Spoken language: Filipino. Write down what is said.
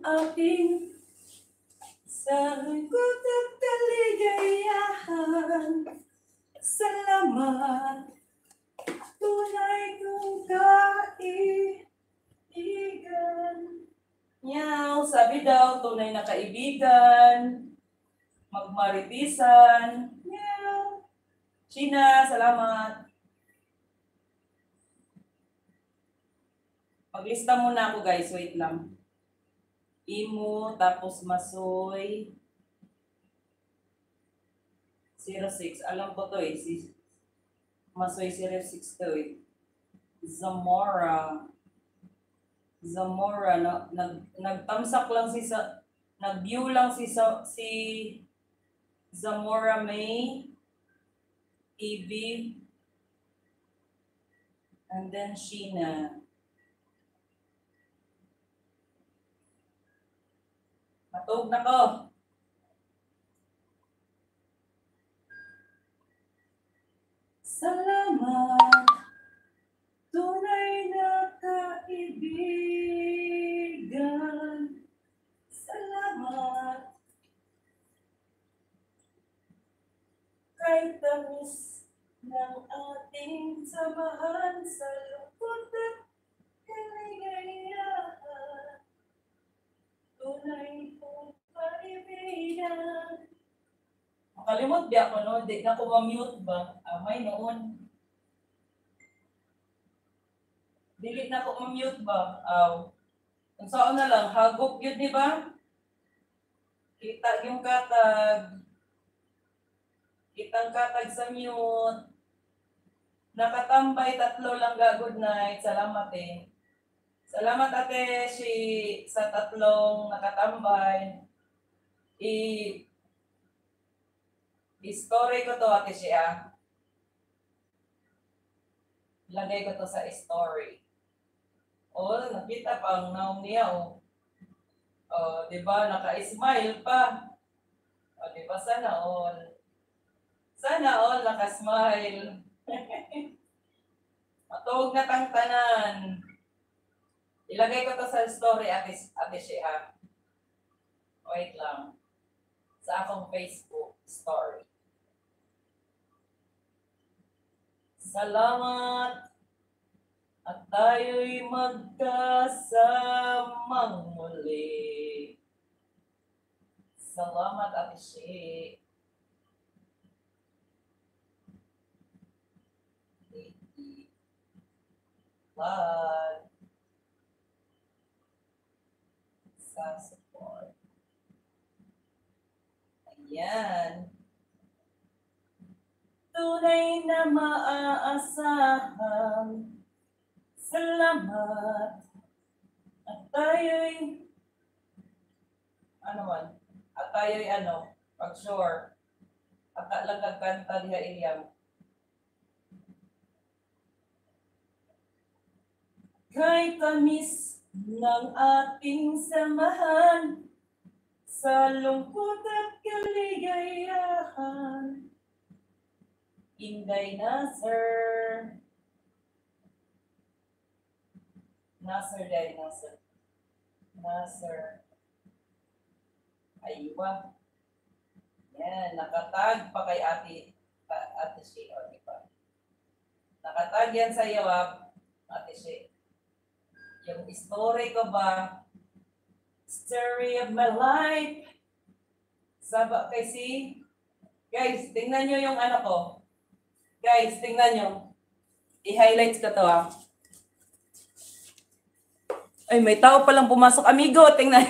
aking sagot at kaligayahan. Salamat, tunay kong kaibigan. Meow, sabi daw, tunay na kaibigan. Magmaritisan. Meow. China, salamat. Maglista muna ako guys, wait lang. Imo, tapos Masoy. 06, alam ko to eh. Si Masoy 06 to eh. Zamora, nagtamsak lang nag-view lang si Zamora May, Evie, and then Sheena. Matog na ko. Salamat, tunay na kaibigan. Salamat, kay tamis ng ating samahan sa lungkot at kaligayahan. Tunay kong kaibigan. Makalimot di ako, no? Di na ako ma-mute ba? Amay noon. Dili na ako ma-mute ba? Kung saan na lang, hagok yun, di ba? Kita yung katag. Kitang katag sa mute. Nakatambay, 3 lang ga, good night. Salamat eh. Salamat ate, sa 3 nakatambay. I-story ko to ate siya. Lagay ko to sa story. Oh, nakita pa ang naong niya oh. Oh, di ba naka-smile pa. Oh, di ba sana all. Sana all naka-smile. Matuog na tang tanan. Ilagay ko to sa story ate siya. Wait lang. Sa akong Facebook story. Salamat at tayo'y magkasamang muli. Salamat Ate Shi. Love sa support. Ayan. Tunay na maaasahan. Salamat. At tayo'y pag sure. At lang kagkanta diha iyang. Kay tamis ng ating samahan sa lungkot at kaligayahan. Inday Nasser. Nasser. Aywa. Yan, nakatag pa kay ate Shea, di ba? Nakatag yan sa iyo, ate Shea. Yung story ko ba, story of my life. Saba kay guys, tingnan nyo yung ano ko. Guys, tingnan nyo. I-highlights ko to Ay, may tao palang pumasok. Amigo, tingnan.